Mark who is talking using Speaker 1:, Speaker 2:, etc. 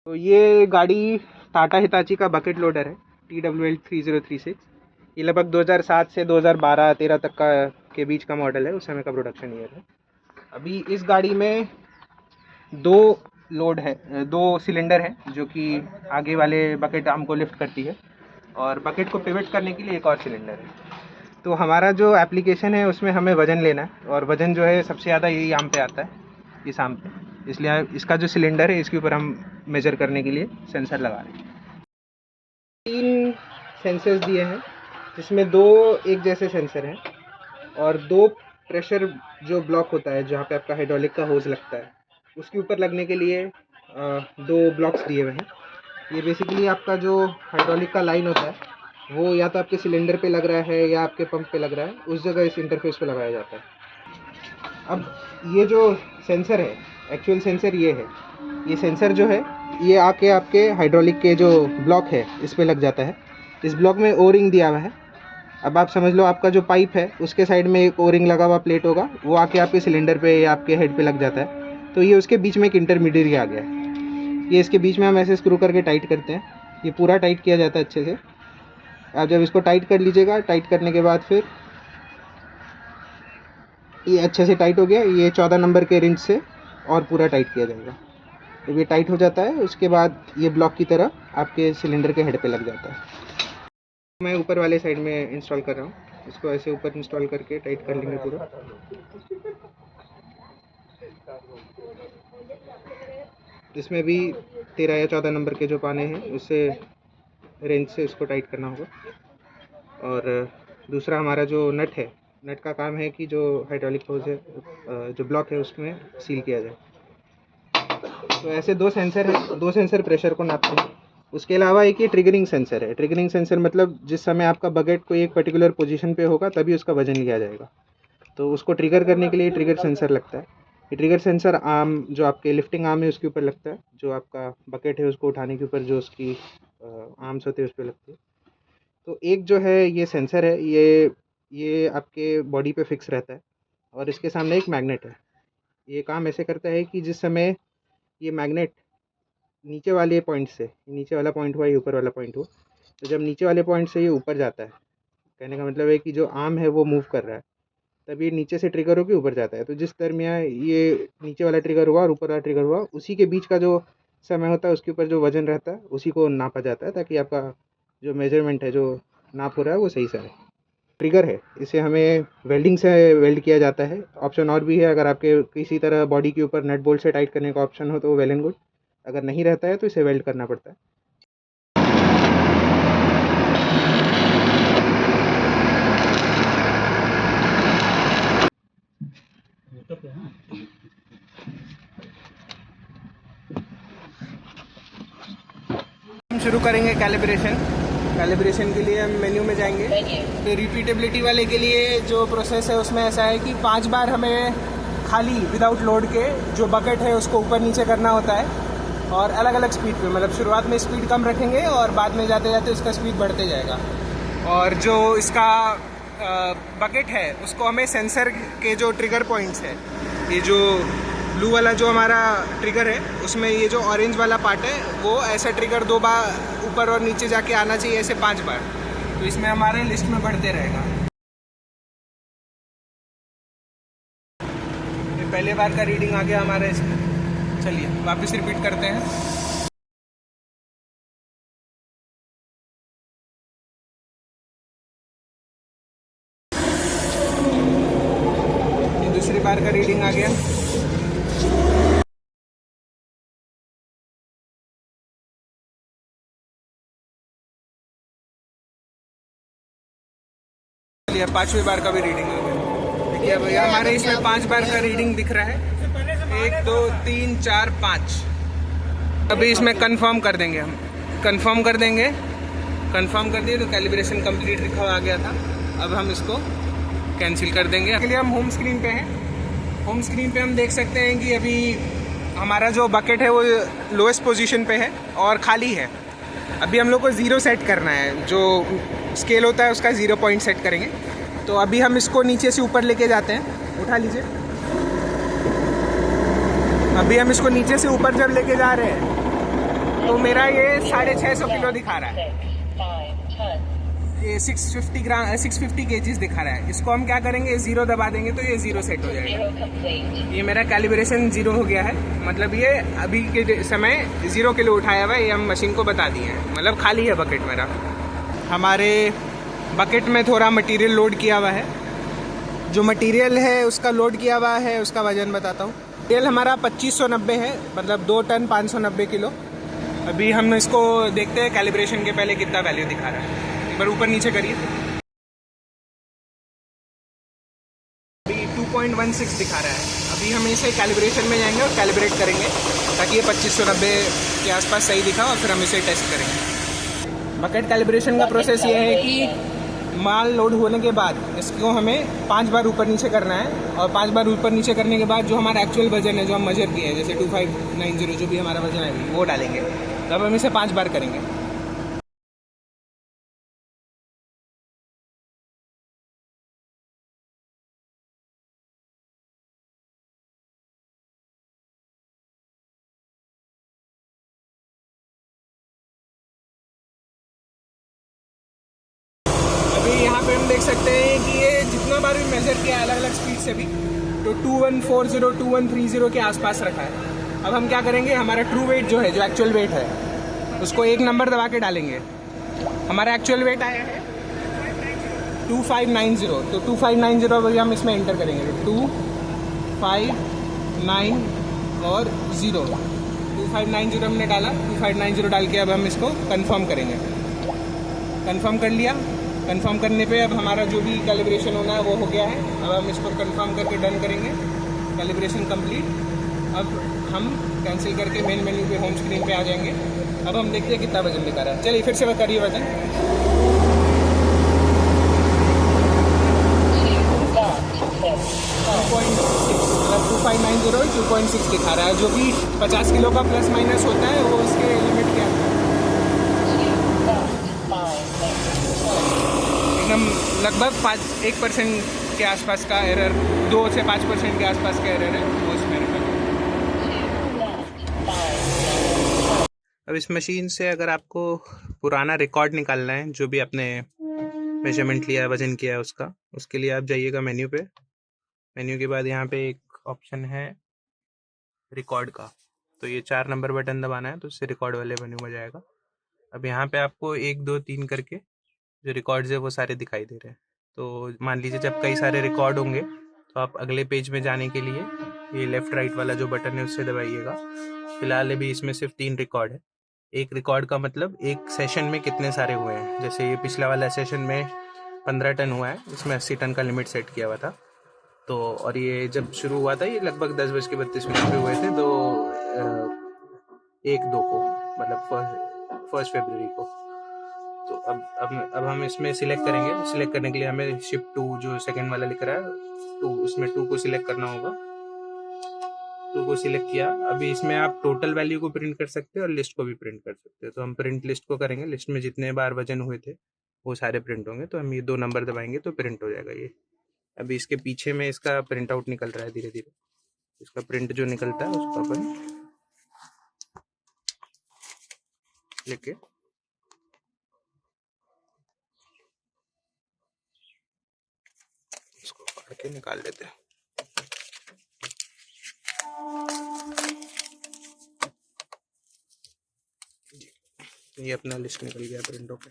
Speaker 1: तो ये गाड़ी टाटा हिताची का बकेट लोडर है TWL3036। ये लगभग 2007 से 2012-13 तक का के बीच का मॉडल है, उस समय का प्रोडक्शन ईयर है। अभी इस गाड़ी में दो लोड है, दो सिलेंडर है जो कि आगे वाले बकेट आर्म को लिफ्ट करती है और बकेट को पिवट करने के लिए एक और सिलेंडर है। तो हमारा जो एप्लीकेशन है उसमें हमें वज़न लेना है और वज़न जो है सबसे ज़्यादा यही आर्म पे आता है, इस आर्म पे। इसलिए इसका जो सिलेंडर है इसके ऊपर हम मेजर करने के लिए सेंसर लगा रहे हैं। 3 सेंसर्स दिए हैं जिसमें 2 एक जैसे सेंसर हैं और 2 प्रेशर जो ब्लॉक होता है जहाँ पे आपका हाइड्रोलिक का होज लगता है उसके ऊपर लगने के लिए 2 ब्लॉक्स दिए हुए हैं। ये बेसिकली आपका जो हाइड्रोलिक का लाइन होता है वो या तो आपके सिलेंडर पे लग रहा है या आपके पंप पे लग रहा है, उस जगह इस इंटरफेस पे लगाया जाता है। अब ये जो सेंसर है, एक्चुअल सेंसर ये है। ये सेंसर जो है ये आके आपके हाइड्रोलिक के जो ब्लॉक है इस पे लग जाता है। इस ब्लॉक में ओ रिंग दिया हुआ है। अब आप समझ लो आपका जो पाइप है उसके साइड में एक ओ रिंग लगा हुआ प्लेट होगा, वो आके आपके सिलेंडर पे या आपके हेड पे लग जाता है। तो ये उसके बीच में एक इंटरमीडिएट आ गया है। ये इसके बीच में हम ऐसे स्क्रू करके टाइट करते हैं। ये पूरा टाइट किया जाता है अच्छे से। आप जब इसको टाइट कर लीजिएगा, टाइट करने के बाद फिर ये अच्छे से टाइट हो गया। ये 14 नंबर के रिंच से और पूरा टाइट किया जाएगा। जब ये टाइट हो जाता है उसके बाद ये ब्लॉक की तरह आपके सिलेंडर के हेड पे लग जाता है। मैं ऊपर वाले साइड में इंस्टॉल कर रहा हूँ। इसको ऐसे ऊपर इंस्टॉल करके टाइट कर लेंगे पूरा। इसमें भी 13 या 14 नंबर के जो पाने हैं उससे रेंज से इसको टाइट करना होगा। और दूसरा हमारा जो नट है, नट का काम है कि जो हाइड्रोलिक होज है, जो ब्लॉक है उसमें सील किया जाए। तो ऐसे 2 सेंसर है, 2 सेंसर प्रेशर को नापते हैं। उसके अलावा एक ये ट्रिगरिंग सेंसर है। ट्रिगरिंग सेंसर मतलब जिस समय आपका बकेट कोई एक पर्टिकुलर पोजीशन पे होगा तभी उसका वजन लिया जाएगा। तो उसको ट्रिगर करने के लिए ट्रिगर सेंसर लगता है। ये ट्रिगर सेंसर आर्म जो आपके लिफ्टिंग आर्म है उसके ऊपर लगता है, जो आपका बकेट है उसको उठाने के ऊपर जो उसकी आर्म्स होते हैं उस पर लगती है। तो एक जो है ये सेंसर है, ये आपके बॉडी पे फिक्स रहता है और इसके सामने एक मैग्नेट है। ये काम ऐसे करता है कि जिस समय ये मैग्नेट नीचे वाले पॉइंट से, नीचे वाला पॉइंट हुआ या ऊपर वाला पॉइंट हो, तो जब नीचे वाले पॉइंट से ये ऊपर जाता है, कहने का मतलब है कि जो आर्म है वो मूव कर रहा है, तब ये नीचे से ट्रिगर होकर ऊपर जाता है। तो जिस दरमियान ये नीचे वाला ट्रिगर हुआ और ऊपर वाला ट्रिगर हुआ, उसी के बीच का जो समय होता है उसके ऊपर जो वजन रहता है उसी को नापा जाता है, ताकि आपका जो मेजरमेंट है, जो नाप हो रहा है वो सही से रहे। ट्रिगर है, इसे हमें वेल्डिंग से वेल्ड किया जाता है। ऑप्शन और भी है, अगर आपके किसी तरह बॉडी के ऊपर नट बोल्ट से टाइट करने का ऑप्शन हो तो वो वेल एंड गुड। अगर नहीं रहता है तो इसे वेल्ड करना पड़ता है। हम शुरू करेंगे कैलिब्रेशन के लिए हम मेन्यू में जाएंगे। तो रिपीटेबिलिटी वाले के लिए जो प्रोसेस है उसमें ऐसा है कि 5 बार हमें खाली विदाउट लोड के जो बकेट है उसको ऊपर नीचे करना होता है और अलग अलग स्पीड पे, मतलब शुरुआत में स्पीड कम रखेंगे और बाद में जाते जाते उसका स्पीड बढ़ते जाएगा। और जो इसका बकेट है उसको हमें सेंसर के जो ट्रिगर पॉइंट्स है, ये जो ब्लू वाला जो हमारा ट्रिगर है उसमें ये जो ऑरेंज वाला पार्ट है वो ऐसा ट्रिगर 2 बार ऊपर और नीचे जाके आना चाहिए, ऐसे 5 बार। तो इसमें हमारे लिस्ट में बढ़ते रहेगा। ये पहले बार का रीडिंग आ गया हमारा इसमें। चलिए वापस रिपीट करते हैं। ये दूसरी बार का रीडिंग आ गया। चलिए 5वीं बार का भी रीडिंग आ गया। देखिए अब हमारे इसमें 5 बार का रीडिंग दिख रहा है। 1 2 3 4 5। अभी इसमें कंफर्म कर देंगे, हम कंफर्म कर देंगे। कंफर्म कर दिए तो कैलिब्रेशन कंप्लीट लिखा हुआ आ गया था। अब हम इसको कैंसिल कर देंगे। इसके लिए हम होम स्क्रीन पे हैं। होम स्क्रीन पे हम देख सकते हैं कि अभी हमारा जो बकेट है वो लोएस्ट पोजीशन पे है और खाली है। अभी हम लोग को 0 सेट करना है, जो स्केल होता है उसका 0 पॉइंट सेट करेंगे। तो अभी हम इसको नीचे से ऊपर लेके जाते हैं। उठा लीजिए। अभी हम इसको नीचे से ऊपर जब लेके जा रहे हैं तो मेरा ये 650 किलो दिखा रहा है, ये 650 केजीज दिखा रहा है। इसको हम क्या करेंगे, ज़ीरो दबा देंगे तो ये ज़ीरो सेट हो जाएगा। ये मेरा कैलिब्रेशन ज़ीरो हो गया है, मतलब ये अभी के समय 0 किलो उठाया हुआ है। ये हम मशीन को बता दिए हैं, मतलब खाली है बकेट मेरा। हमारे बकेट में थोड़ा मटेरियल लोड किया हुआ है। जो मटेरियल है उसका लोड किया हुआ है, उसका वजन बताता हूँ। मटेरियल हमारा 2590 है, मतलब 2 टन 590 किलो। अभी हम इसको देखते हैं कैलिब्रेशन के पहले कितना वैल्यू दिखा रहा है। एक बार ऊपर नीचे करिए। अभी 2.16 दिखा रहा है। अभी हम इसे कैलिब्रेशन में जाएंगे और कैलिब्रेट करेंगे ताकि ये 2590 के आसपास सही दिखा, और फिर हम इसे टेस्ट करेंगे। बकेट कैलिब्रेशन का प्रोसेस ये है कि माल लोड होने के बाद इसको हमें 5 बार ऊपर नीचे करना है, और 5 बार ऊपर नीचे करने के बाद जो हमारा एक्चुअल वजन है, जो हम मेजर किए हैं, जैसे 2590 जो भी हमारा वजन है वो डालेंगे। तब हम इसे 5 बार करेंगे। अभी यहाँ पे हम देख सकते हैं कि ये जितना बार भी मेजर किया अलग अलग स्पीड से भी, तो 2140 2130 के आसपास रखा है। अब हम क्या करेंगे, हमारा ट्रू वेट जो है, जो एक्चुअल वेट है, उसको एक नंबर दबा के डालेंगे। हमारा एक्चुअल वेट आया है 2590, तो 2590 अभी हम इसमें एंटर करेंगे। 2590 और 0, 2590 हमने डाला। 2590 डाल के अब हम इसको कंफर्म करेंगे। कंफर्म कर लिया। कंफर्म करने पे अब हमारा जो भी कैलिब्रेशन होना है वो हो गया है। अब हम इसको कंफर्म करके डन करेंगे। Calibration complete. अब हम कैंसिल करके मेन मेन्यू पे होम स्क्रीन पे आ जाएंगे। अब हम देखते हैं कितना वजन दिखा रहा है। चलिए फिर से करिए वजन। 2590 2.6 दिखा रहा है, जो कि 50 किलो का प्लस माइनस होता है, वो इसके लिमिट के अंदर एकदम लगभग 1% के आसपास का एरर, 2 से 5% के आसपास का एरर है वो इसमें रखा। अब इस मशीन से अगर आपको पुराना रिकॉर्ड निकालना है, जो भी आपने मेजरमेंट लिया है, वजन किया है उसका, उसके लिए आप जाइएगा मेन्यू पे। मेन्यू के बाद यहाँ पे एक ऑप्शन है रिकॉर्ड का, तो ये 4 नंबर बटन दबाना है, तो उससे रिकॉर्ड वाले मेन्यू में जाएगा। अब यहाँ पे आपको 1 2 3 करके जो रिकॉर्ड्स है वो सारे दिखाई दे रहे हैं। तो मान लीजिए जब कई सारे रिकॉर्ड होंगे तो आप अगले पेज में जाने के लिए ये लेफ्ट राइट वाला जो बटन है उससे दबाइएगा। फिलहाल अभी इसमें सिर्फ 3 रिकॉर्ड है। एक रिकॉर्ड का मतलब एक सेशन में कितने सारे हुए हैं। जैसे ये पिछला वाला सेशन में 15 टन हुआ है, इसमें 80 टन का लिमिट सेट किया हुआ था। तो और ये जब शुरू हुआ था ये लगभग 10:32 पे हुए थे, तो 1-2 को, मतलब 1 फरवरी को। तो अब हम इसमें सिलेक्ट करेंगे। सिलेक्ट करने के लिए हमें शिफ्ट 2 जो सेकंड वाला लिख रहा है 2, उसमें 2 को सिलेक्ट करना होगा। 2 को सिलेक्ट किया। अभी इसमें आप टोटल वैल्यू को प्रिंट कर सकते हैं और लिस्ट को भी प्रिंट कर सकते हैं। तो हम प्रिंट लिस्ट को करेंगे। लिस्ट में जितने बार वजन हुए थे वो सारे प्रिंट होंगे। तो हम ये 2 नंबर दबाएंगे तो प्रिंट हो जाएगा ये। अभी इसके पीछे में इसका प्रिंट आउट निकल रहा है धीरे धीरे। इसका प्रिंट जो निकलता है उसको अपन लेके इसको फाड़ के निकाल लेते हैं। ये अपना लिस्ट निकल गया प्रिंट होकर।